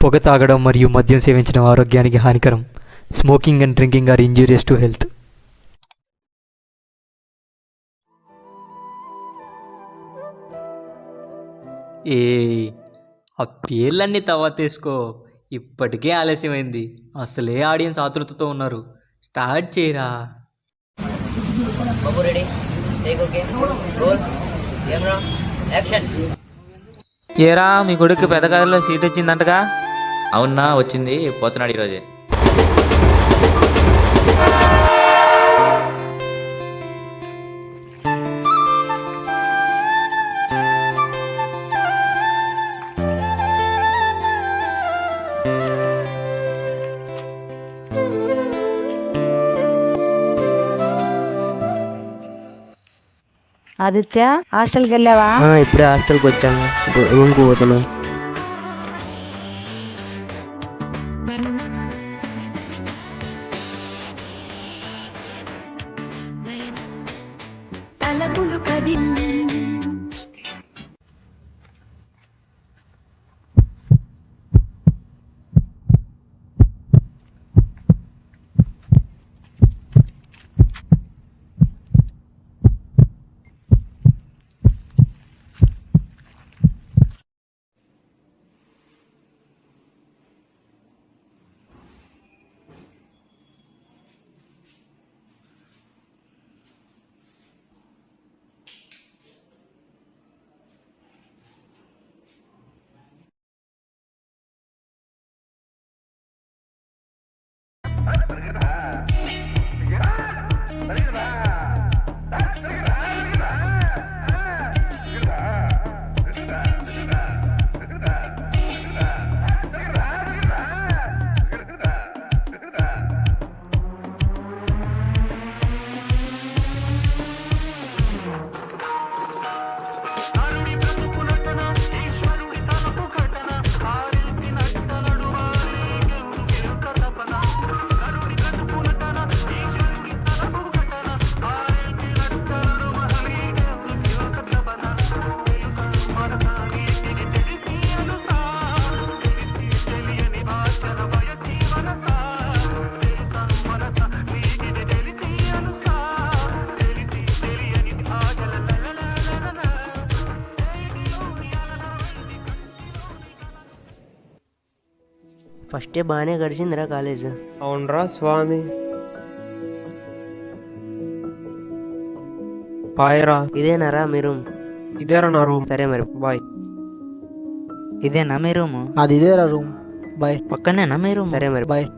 పొగ తాగడం మరియు మద్యం సేవించడం ఆరోగ్యానికి హానికరం. Smoking and drinking are injurious to health. ఏ ఆ పేర్లన్నీ తవ్వతేసుకో, ఇప్పటికే ఆలస్యమైంది. అసలే ఆడియన్స్ ఆతృతతో ఉన్నారు. స్టార్ట్ చేయరా. బాబు ready, take okay, roll, camera, action. ఏరా మీ కొడుకు పెద్ద కథలో సీట్ వచ్చిందంటగా? అవునా, వచ్చింది, పోతున్నాడు ఈరోజే. ఆదిత్య, హాస్టల్కి వెళ్ళావా? ఇప్పుడే హాస్టల్కి వచ్చాను, రూమ్కి పోతున్నా. ఫస్ట్ డే బాగానే గడిచిందిరా కాలేజ్. అవునరా స్వామి. బాయ్రా. ఇదేనారా మీ రూమ్? ఇదేరా నా రూమ్. సరే మరి బాయ్. ఇదేనా మీ రూమ్? అది ఇదేరా రూమ్. బాయ్. పక్కనేనా మీ రూమ్? సరే మరి బాయ్.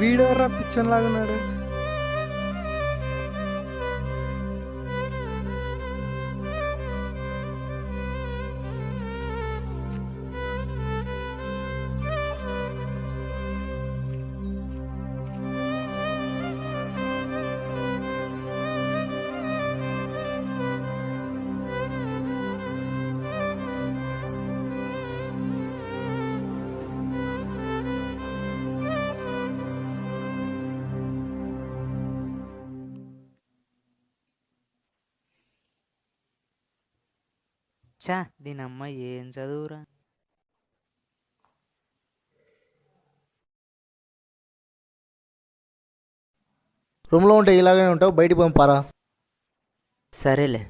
వీడెవరా పిచ్చన్ లాగా ఉన్నాడు? చా దీనమ్మ ఏం చదువురా. రూమ్లో ఉంటే ఇలాగే ఉంటావు, బయటికి పంపారా. సరేలే.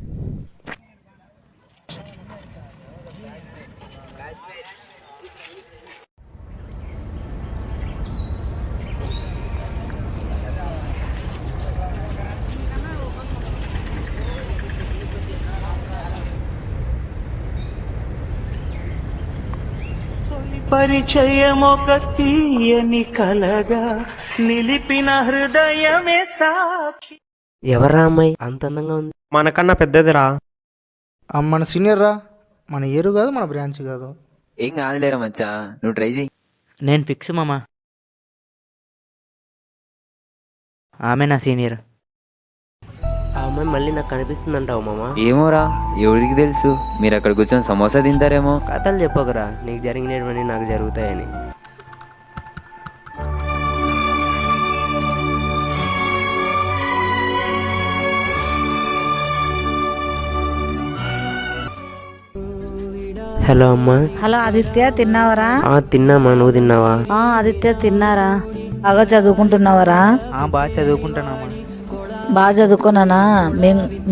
పరిచయమొక తీయని కలగా నిలిపిన హృదయమే సాక్షి. ఎవరా అమ్మాయి అంత అందంగా ఉంది? మనకన్నా పెద్దదిరా. మన సీనియర్ రా, మన ఏరు కాదు, మన బ్రాంచ్ కాదు. ఏం కాదులేరా మచ్చా, నువ్వు ట్రై చేయి. నేను ఫిక్స్ మామా, ఆమె నా సీనియర్. ఆ అమ్మాయి మళ్ళీ నాకు కనిపిస్తుందంటావు మామా? ఏమోరా, ఎవరికి తెలుసు, మీరు అక్కడ కూర్చొని సమోసా తింటారేమో. కథలు చెప్పకురా, నీకు జరిగినవన్నీ నాకు జరుగుతాయని. హలో అమ్మా. హలో ఆదిత్య, తిన్నావరా? తిన్నామా, నువ్వు తిన్నావా? ఆదిత్య తిన్నారా? బాగా చదువుకుంటున్నావరా? బాగా చదువుకుంటున్నామా. బాగా చదువుకున్నానా?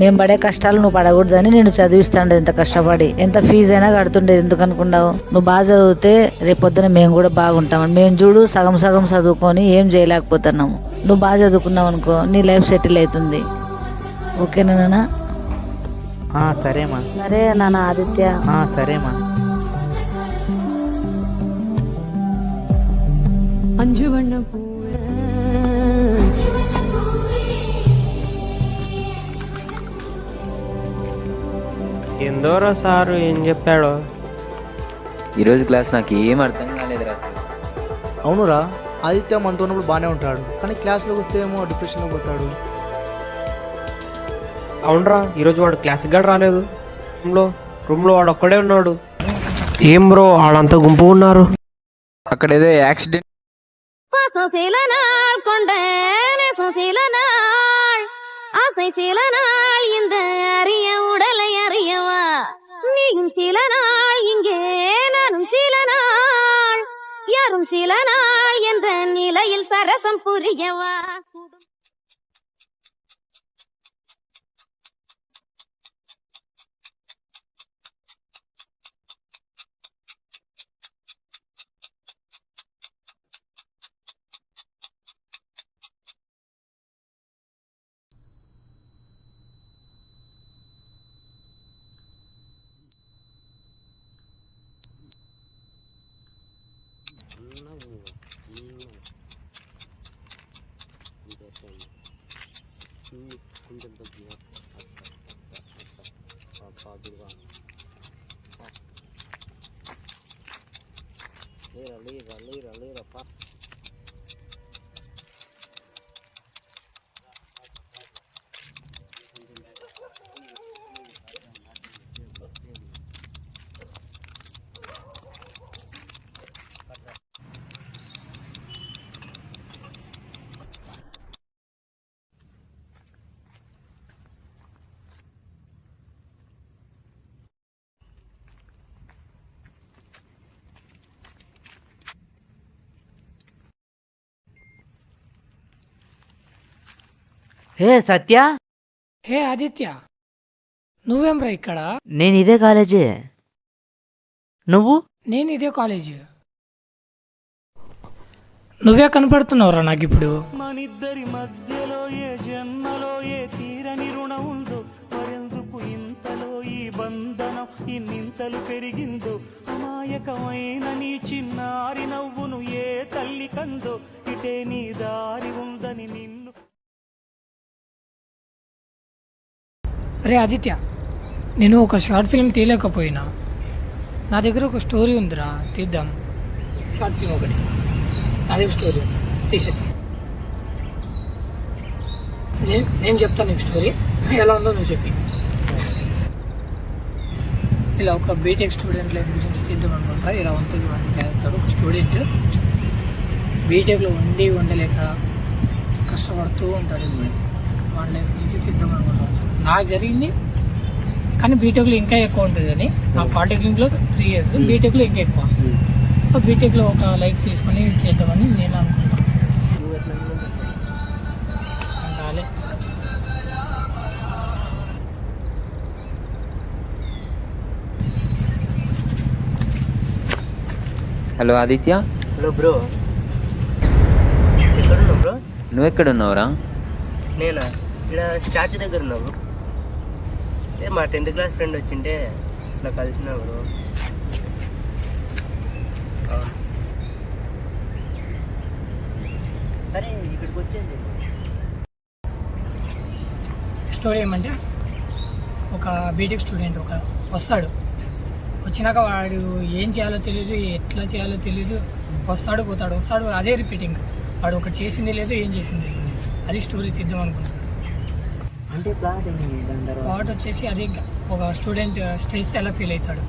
మేము పడే కష్టాలు నువ్వు పడకూడదని నేను చదివిస్తాండే, ఎంత కష్టపడి ఎంత ఫీజు అయినా కడుతుండేది. ఎందుకు అనుకున్నావు? నువ్వు బాగా చదివితే రేపొద్దున మేము కూడా బాగుంటామని. మేము చూడు సగం సగం చదువుకొని ఏం చేయలేకపోతున్నాము. నువ్వు బాగా చదువుకున్నావు అనుకో, నీ లైఫ్ సెటిల్ అవుతుంది. ఓకేనా? సరేమా. సరే నాన్న ఆదిత్య. సరేమా. ఎందోరా సారు ఏం చెప్పాడో. ఈరోజు క్లాస్ నాకు ఏం అర్థం కాలేదురా అసలు. అవునురా, ఆదిత్య మనతో ఉన్నప్పుడు బాగానే ఉంటాడు, కానీ క్లాస్లోకి వస్తే ఏమో డిప్రెషన్లో పోతాడు. అవునరా, ఈరోజు వాడు క్లాస్కి కూడా రాలేదు. రూమ్లో వాడు ఒక్కడే ఉన్నాడు. ఏం బ్రో ఆడంతా గుంపు ఉన్నారు. అక్కడ ఏదో యాక్సిడెంట్. இந்த அரிய உடலை அறியவா, நீயும் சில நாள் இங்கே, நானும் சில நாள், யாரும் சில நாள் என்ற நிலையில் சரசம் புரியவா. హే సత్య. హే ఆదిత్య, నువ్వేమ్రా ఇక్కడ? నేను ఇదే కాలేజీ. నువ్వు? నేను ఇదే కాలేజ్. నువ్వే కనపడుతున్నావురా నాకు ఇప్పుడు. మనిద్దరి మధ్యలో ఏ జన్మలో ఏ తీరని రుణం ఉందో, మరెందుకు ఇంతలో ఈ బంధనం ఇన్నింతలు పెరిగిందో, అమాయకమైన నీ చిన్నారి నవ్వును ఏ తల్లి కందో, ఇటే నీ దారి ఉందని నిన్ను. అరే ఆదిత్య, నేను ఒక షార్ట్ ఫిల్మ్ తీయలేకపోయినా, నా దగ్గర ఒక స్టోరీ ఉందిరా, తీద్దాం. షార్ట్ ఫిల్మ్ ఒకటి నా దగ్గర స్టోరీ ఉంది, తీసే. నేను చెప్తాను నీకు స్టోరీ, ఎలా ఉందో నువ్వు చెప్పి. ఇలా ఒక బీటెక్ స్టూడెంట్ లైఫ్ గురించి తీద్దాం అనుకుంటా. ఇలా ఉంటుంది వాడి క్యారెక్టర్. ఒక స్టూడెంట్ బీటెక్లో ఉండలేక కష్టపడుతూ ఉంటాడు. ఇప్పుడు వాడి లైఫ్ గురించి తీద్దాం అనుకుంటాం. నాకు జరిగింది కానీ బీటెక్లో ఇంకా ఎక్కువ ఉంటుంది అని నా పాలిటెక్నిక్లో 3 years, బీటెక్లో ఇంకా ఎక్కువ. సో బీటెక్లో ఒక లైఫ్ తీసుకొని చేద్దామని నేను అనుకుంటాను. రాలే. హలో ఆదిత్య, హలో బ్రో, ఎక్కడున్నావు బ్రో? నువ్వెక్కడున్నావురా? నేనా ఇక్కడ స్టాచ్యూ దగ్గర ఉన్నావు. అదే మా 10th class ఫ్రెండ్ వచ్చింటే నాకు కలిసిన బ్రో. సరే ఇక్కడికి వచ్చేది. స్టోరీ ఏమంటే ఒక బీటెక్ స్టూడెంట్ వస్తాడు. వచ్చినాక వాడు ఏం చేయాలో తెలియదు, ఎట్లా చేయాలో తెలియదు. వస్తాడు పోతాడు, వస్తాడు, అదే రిపీటింగ్. వాడు ఒకటి చేసింది లేదు, ఏం చేసింది లేదు. అది స్టోరీ తీద్దాం అనుకుంటున్నాడు. అంటే వాడు వచ్చేసి అదే ఒక స్టూడెంట్ స్ట్రెస్ ఎలా ఫీల్ అవుతాడు,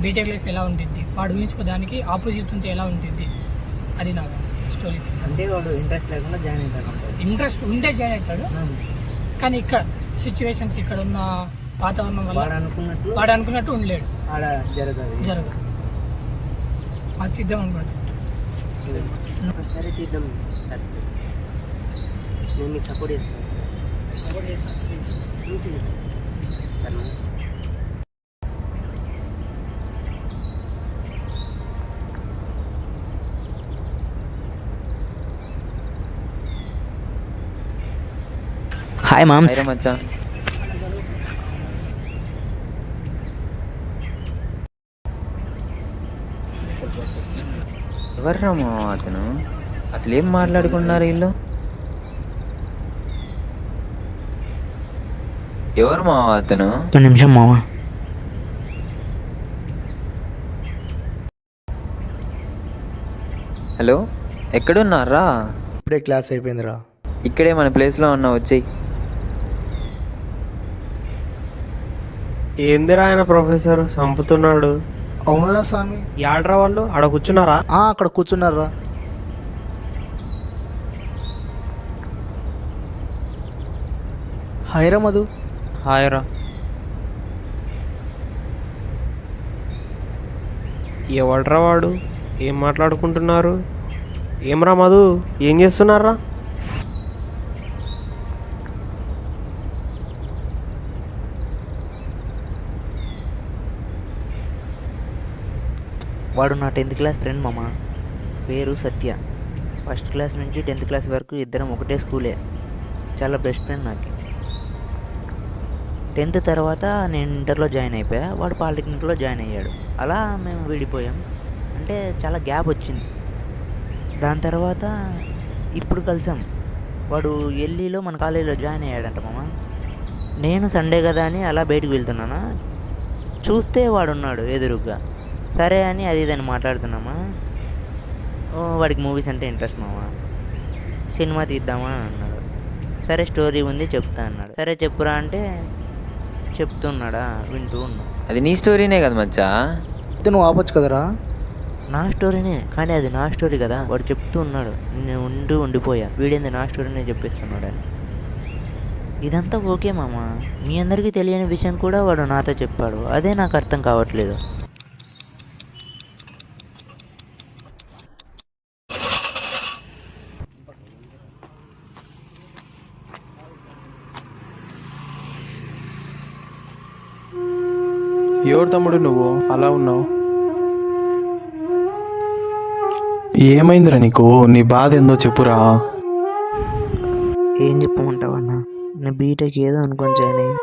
బీటెక్ లైఫ్ ఎలా ఉంటుంది, వాడు ఊహించుకోదానికి ఆపోజిట్ ఉంటే ఎలా ఉంటుంది, అది నాకు స్టోరీ. అంటే వాడు ఇంట్రెస్ట్ లేకుండా జాయిన్ అవుతాడు. ఇంట్రెస్ట్ ఉంటే జాయిన్ అవుతాడు, కానీ ఇక్కడ సిచ్యువేషన్స్, ఇక్కడ ఉన్న వాతావరణం వల్ల వాడు అనుకున్నట్టు ఉండలేడు, జరగదు. అది తీద్దాం అనుకోండి. సరే తీద్దాం, నేను మీకు సపోర్ట్ చేస్తాను. Hi moms. హైరా మచ్చా. ఎవర్రా మా అతను? అసలు ఏం మాట్లాడుకున్నారు వీళ్ళు? ఎవరు మా అతను? ఒక నిమిషం మామ. హలో, ఎక్కడున్నారా? ఇప్పుడే క్లాస్ అయిపోయిందిరా. ఇక్కడే మన ప్లేస్లో ఉన్నా, వచ్చేయి. ఏందిరా ఆయన ప్రొఫెసర్ చంపుతున్నాడు? అవునరా స్వామి. యాడ్రా వాళ్ళు ఆడ కూర్చున్నారా? అక్కడ కూర్చున్నారా. హాయ్రా మధు. హాయ్ రా. ఎవడ్రా వాడు? ఏం మాట్లాడుకుంటున్నారు? ఏమ్రా మధు, ఏం చేస్తున్నారా? వాడు నా 10th class ఫ్రెండ్ మామ. పేరు సత్య. ఫస్ట్ క్లాస్ నుంచి 10th class వరకు ఇద్దరం ఒకటే స్కూలే. చాలా బెస్ట్ ఫ్రెండ్ నాకు. 10th తర్వాత నేను ఇంటర్లో జాయిన్ అయిపోయా, వాడు పాలిటెక్నిక్లో జాయిన్ అయ్యాడు. అలా మేము విడిపోయాం. అంటే చాలా గ్యాప్ వచ్చింది. దాని తర్వాత ఇప్పుడు కలిసాం. వాడు ఎల్లీలో మన కాలేజీలో జాయిన్ అయ్యాడంట మామ. నేను సండే కదా అని అలా బయటకు వెళ్తున్నానా, చూస్తే వాడున్నాడు ఎదురుగ్గా. సరే అని అది ఇదని మాట్లాడుతున్నామా. వాడికి మూవీస్ అంటే ఇంట్రెస్ట్ మామ. సినిమా తీద్దామా అని అన్నాడు. సరే స్టోరీ ఉంది చెప్తా అన్నాడు. సరే చెప్పురా అంటే చెప్తున్నాడా, వింటూ ఉన్నా. అది నీ స్టోరీనే కదా మచ్చా? నువ్వు ఆపొచ్చు కదరా. నా స్టోరీనే, కానీ అది నా స్టోరీ కదా. వాడు చెప్తూ ఉన్నాడు, నేను ఉండిపోయా, వీడేంది నా స్టోరీనే చెప్పిస్తున్నాడు అని. ఇదంతా ఓకే మామ, మీ అందరికీ తెలియని విషయం కూడా వాడు నాతో చెప్పాడు. అదే నాకు అర్థం కావట్లేదు. ఎవరు తమ్ముడు నువ్వు అలా ఉన్నావు? ఏమైందిరా నీకు? నీ బాధ ఏందో చెప్పురా. ఏం చెప్పమంటావన్నా, నేను బీటెక్ ఏదో అనుకొని జాయిన్ అయ్యి,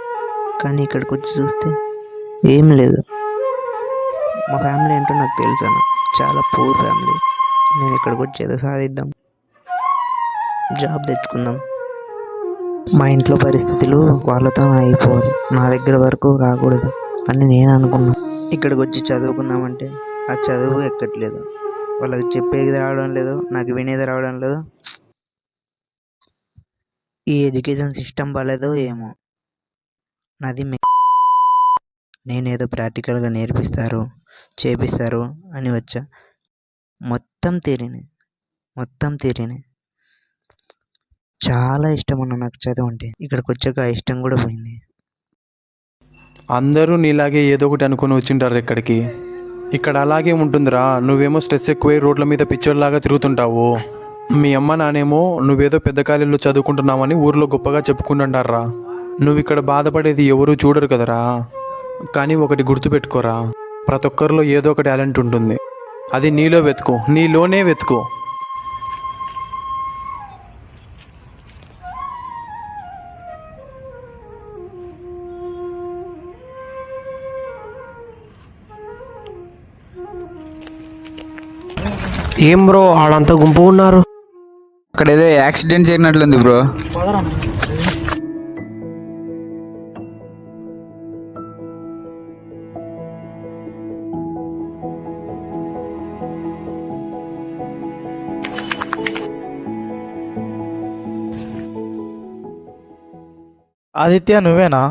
కానీ ఇక్కడికి వచ్చి చూస్తే ఏం లేదు. మా ఫ్యామిలీ ఏంటో నాకు తెలుసు అన్న, చాలా పూర్ ఫ్యామిలీ. నేను ఇక్కడికి వచ్చి ఏదో సాధిద్దాం, జాబ్ తెచ్చుకుందాం. మా ఇంట్లో పరిస్థితులు వాళ్ళతో అయిపోవాలి, నా దగ్గర వరకు రాకూడదు అని నేను అనుకున్నా. ఇక్కడికి వచ్చి చదువుకుందామంటే ఆ చదువు ఎక్కట్లేదు. వాళ్ళకి చెప్పేది రావడం లేదు, నాకు వినేది రావడం లేదు. ఈ ఎడ్యుకేషన్ సిస్టమ్ బాగాలేదో ఏమో. నాది నేనేదో ప్రాక్టికల్గా నేర్పిస్తారు, చేపిస్తారు అని వచ్చా. మొత్తం తీరినే. చాలా ఇష్టం అన్న నాకు చదువు అంటే. ఇక్కడికి వచ్చాక ఆ ఇష్టం కూడా పోయింది. అందరూ నీలాగే ఏదో ఒకటి అనుకుని వచ్చింటారు ఇక్కడికి. ఇక్కడ అలాగే ఉంటుందిరా. నువ్వేమో స్ట్రెస్ ఎక్కువై రోడ్ల మీద పిచ్చోళ్ళలాగా తిరుగుతుంటావు. మీ అమ్మ నానేమో నువ్వేదో పెద్ద కాలేజీలో చదువుకుంటున్నావని ఊర్లో గొప్పగా చెప్పుకుంటుంటారా. నువ్వు ఇక్కడ బాధపడేది ఎవరూ చూడరు కదరా. కానీ ఒకటి గుర్తుపెట్టుకోరా, ప్రతి ఒక్కరిలో ఏదో ఒక టాలెంట్ ఉంటుంది. అది నీలో వెతుకు, నీలోనే వెతుకు. ఏం బ్రో ఆడంతా గుంపు ఉన్నారు. అక్కడ ఏదో యాక్సిడెంట్ జరిగినట్లుంది బ్రో. ఆదిత్య నువ్వేనా?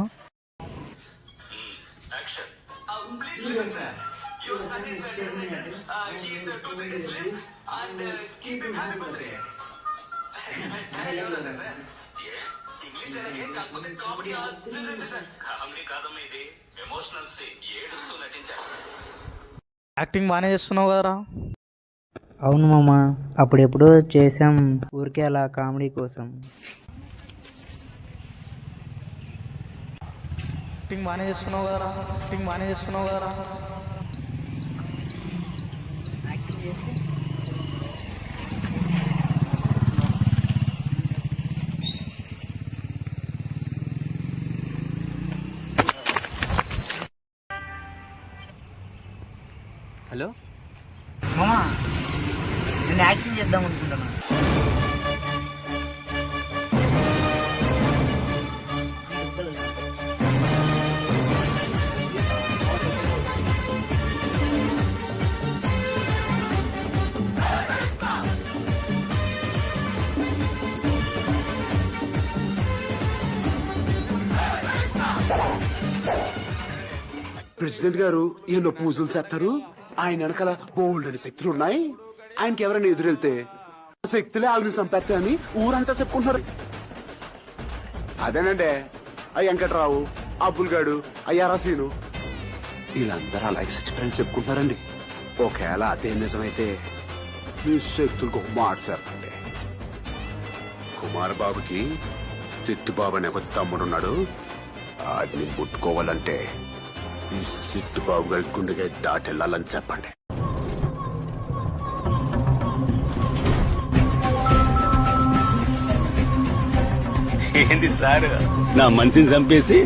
యాక్టింగ్ బాగానే చేస్తున్నావు కదరా. అవును మామ, అప్పుడెప్పుడో చేసాం, ఊరికే అలా కామెడీ కోసం. యాక్టింగ్ బాగానే చేస్తున్నావు కదరా. యాక్టింగ్ బాగానే చేస్తున్నావు కదరా. హలో మామ, నేను యాక్టింగ్ చేద్దాం అనుకుంటున్నాను. ప్రెసిడెంట్ గారు ఎన్నో పూజలు చేస్తారు. ఆయన వెనకాల బోల్డ్ అని శక్తులు ఉన్నాయి. ఆయనకి ఎవరైనా ఎదురెళ్తే శక్తులే ఆవిని చంపేస్తాయని ఊరంతా చెప్పుకుంటున్నారు. అదేనండి ఆ వెంకట్రావు, అబ్బుల్గాడు, అయ్యారాసీను వీళ్ళందరూ అలాగే చచ్చిపోయారని చెప్పుకుంటున్నారండి. ఒకవేళ అదే నిజమైతే మీ శక్తులకు ఒక మాట చెప్పండి. కుమార్ బాబుకి సిట్టు బాబు అనే ఒక తమ్ముడున్నాడు. వాడిని ముట్టుకోవాలంటే ఈ సిట్టు బాబు గారి గుండెగా దాటెళ్ళాలని చెప్పండి. ఏంది సార్, నా మనిషిని చంపేసి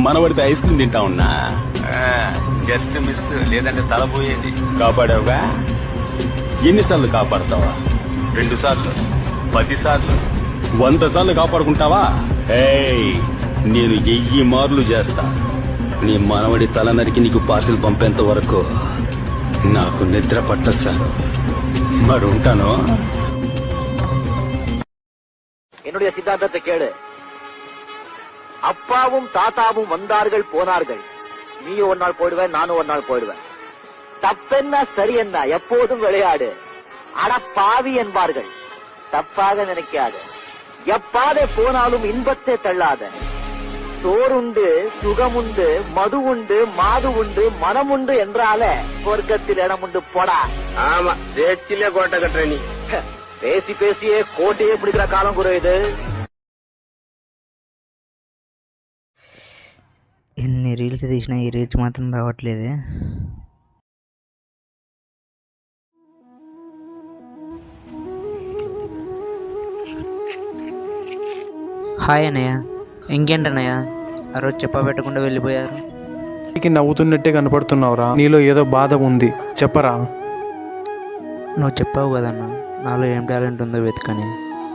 మనవడితో ఐస్ క్రీమ్ తింటా ఉన్నా. జస్ట్ మిస్, లేదంటే తల పోయేది. కాపాడావుగా. ఎన్నిసార్లు కాపాడతావా? 2 సార్లు, 10 సార్లు, 100 సార్లు కాపాడుకుంటావా? ఏయ్, నేను 1000 మార్లు చేస్తా. నీ మనవడి తల నరికి నీకు పార్సిల్ పంపేంత వరకు నాకు నిద్ర పట్టదు సార్. మరి ఉంటాను. என்னுடைய சித்தாந்தத்தை கேளு. அப்பாவும் தாத்தாவும் வந்தார்கள் போனார்கள். நீயும் ஒரு நாள் போயிடுவேன், நானும் ஒரு நாள் போயிடுவேன். தப்பென்ன சரி என்ன, எப்போதும் விளையாடு. அட பாவி என்பார்கள், தப்பாக நினைக்காது. எப்பாதை போனாலும் இன்பத்தை தள்ளாத. சோறுண்டு, சுகமுண்டு, மது உண்டு, மாது உண்டு, மனம் உண்டு என்றாலே சொர்க்கத்தில் இடம் உண்டு. போடா. ஆமா, பேச்சிலே கோட்டை கட்டுற நீ. பேசி பேசியே கோட்டையே பிடிக்கிற காலம் குறையுது. ఎన్ని రీల్స్ తీసినా ఈ రీల్స్ మాత్రం రావట్లేదే. హాయ్ అన్నయ్య. ఇంకేంటన్నయ్య, ఆ రోజు చెప్పబెట్టకుండా వెళ్ళిపోయారు. నవ్వుతున్నట్టే కనపడుతున్నావురా. నీలో ఏదో బాధ ఉంది, చెప్పరా. నువ్వు చెప్పావు కదన్న, నాలో ఏం టాలెంట్ ఉందో వెతికని.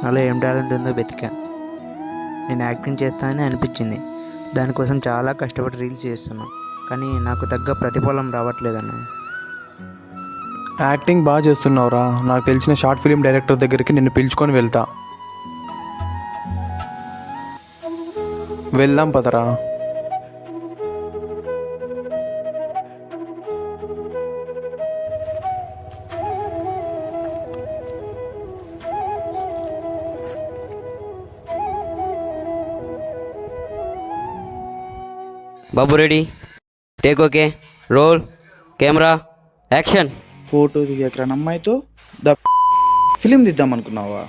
నాలో ఏం టాలెంట్ ఉందో వెతికా. నేను యాక్టింగ్ చేస్తానని అనిపించింది. దానికోసం చాలా కష్టపడి రీల్స్ చేస్తున్నా, కానీ నాకు తగ్గ ప్రతిఫలం రావట్లేదన్న. యాక్టింగ్ బాగా చేస్తున్నావురా. నాకు తెలిసిన షార్ట్ ఫిలిం డైరెక్టర్ దగ్గరికి నిన్ను పిలుచుకొని వెళ్తా. వెళ్దాం పదరా. బాబు ready, take okay, roll camera action. Photo దిగేకరా అమ్మాయితో ఫిలిం దిద్దాం అనుకున్నావా?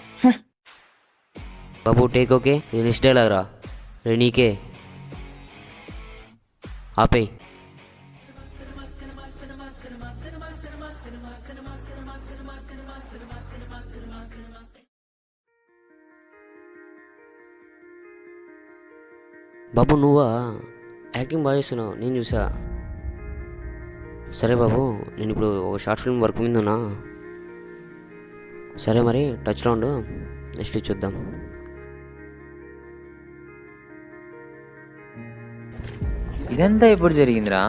బాబు టేక్ ఓకే, ఇది నెక్స్ట్ డైలాగ్ రా, రే నీకే, ఆపేయ్. బాబు నువ్వా? యాక్టింగ్ బాగా చేస్తున్నావు, నేను చూసా. సరే బాబు, నేను ఇప్పుడు ఒక షార్ట్ ఫిల్మ్ వర్క్ మీద ఉన్నా. సరే మరి టచ్లో ఉండు, నెక్స్ట్ చూద్దాం. ఇదంతా ఎప్పుడు జరిగిందిరా?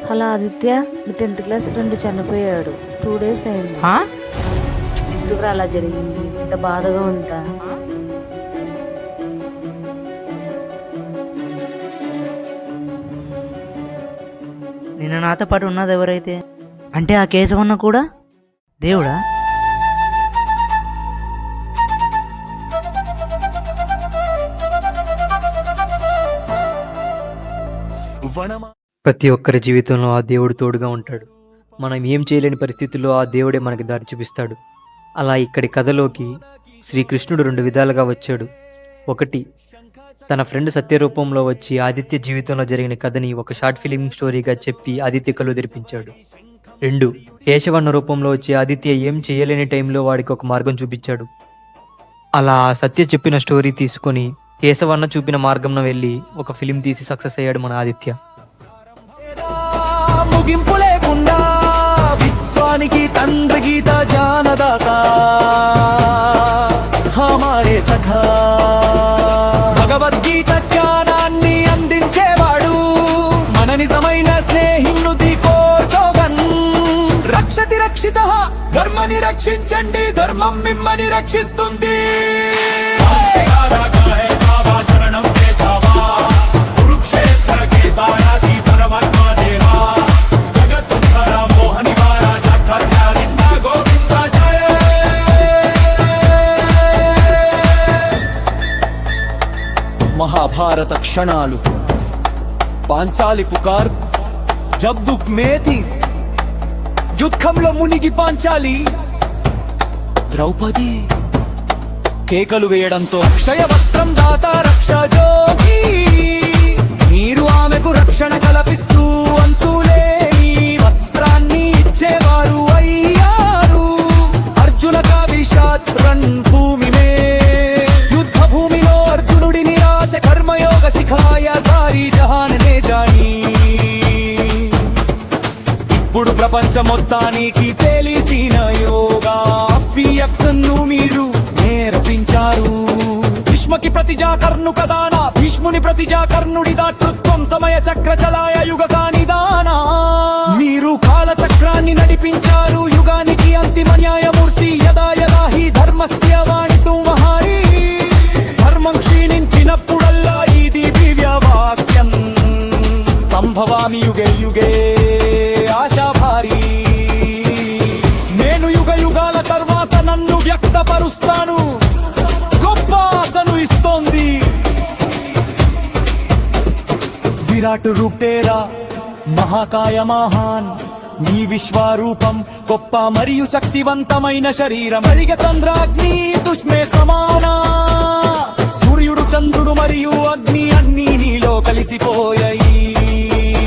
హలో ఆదిత్య, మీ 10th క్లాస్ ఫ్రెండ్ చనిపోయాడు, 2 days అయింది. ఎందుకు అలా జరిగింది? ఇంత బాధగా ఉంటా. నిన్న నాతో పాటు ఉన్నది ఎవరైతే, అంటే ఆ కేశవన్న కూడా దేవుడా? ప్రతి ఒక్కరి జీవితంలో ఆ దేవుడు తోడుగా ఉంటాడు. మనం ఏం చేయలేని పరిస్థితుల్లో ఆ దేవుడే మనకి దారి చూపిస్తాడు. అలా ఇక్కడి కథలోకి శ్రీకృష్ణుడు 2 విధాలుగా వచ్చాడు. ఒకటి, తన ఫ్రెండ్ సత్య రూపంలో వచ్చి ఆదిత్య జీవితంలో జరిగిన కథని ఒక షార్ట్ ఫిలిం స్టోరీగా చెప్పి ఆదిత్య కళ్ళు తెరిపించాడు. 2, కేశవన్న రూపంలో వచ్చి ఆదిత్య ఏం చేయలేని టైంలో వాడికి ఒక మార్గం చూపించాడు. అలా సత్య చెప్పిన స్టోరీ తీసుకొని కేశవన్న చూపిన మార్గంలో వెళ్ళి ఒక ఫిలిం తీసి సక్సెస్ అయ్యాడు మన ఆదిత్య. ముగింపు లేకుండా విశ్వానికి తండ్రి గీత జానదాత హమారే సఖా, భగవద్గీత జ్ఞానాన్ని అందించేవాడు మన నిజమైన స్నేహితుడి కోసోగన్. రక్షతి రక్షిత, ధర్మని రక్షించండి, ధర్మం మిమ్మల్ని రక్షిస్తుంది. మహాభారత క్షణాలు, పాంచాలి పుకార్, జబ్ దుఃఖ్ మేథి, యుద్ధంలో మునిగి పాంచాలి, ద్రౌపది కేకలు వేయడంతో అక్షయ వస్త్రం దాత రక్ష జోగి, మీరు ఆమెకు రక్షణ కల్పిస్తూ అంతులేని వస్త్రాన్ని ఇచ్చేవారు అయ్యారు. అర్జున కా విషాద్ రన్ భూమి మే, యుద్ధ భూమిలో అర్జునుడి నిరాశ, కర్మయోగ శిఖాయ సారీ జహాన్ నే జాని. ఇప్పుడు ప్రపంచం మొత్తానికి తెలిసిన యోగా ఫియక్సన్ను మీరు నేర్పించారు. భీష్మకి ప్రతిజా కర్ణు కదానా, భీష్ముని ప్రతిజా కర్ణుడి దాతృత్వం, సమయ చక్ర చలాయ యుగ నిదానా. మీరు కాల చక్రాన్ని నడిపించారు, యుగానికి అంతిమ న్యాయమూర్తి. యదా యదా హి ధర్మస్య వాణితు మహారి, ధర్మం క్షీణించినప్పుడల్లా ఇది దివ్య వాక్యం. సంభవామి యుగే యుగే ఆశాభారీ, నేను యుగ యుగాల తర్వాత నన్ను వ్యక్తపరుస్తాను, గొప్ప ఆశను ఇస్తోంది. విరాట్ రూప్ తేరా మహాకాయ మహాన్, నీ విశ్వరూపం గొప్ప మరియు శక్తివంతమైన శరీరం. సరిగ చంద్రాగ్ని తుజ్మే సమానా, సూర్యుడు చంద్రుడు మరియు అగ్ని అన్నీ నీలో కలిసిపోయాయి.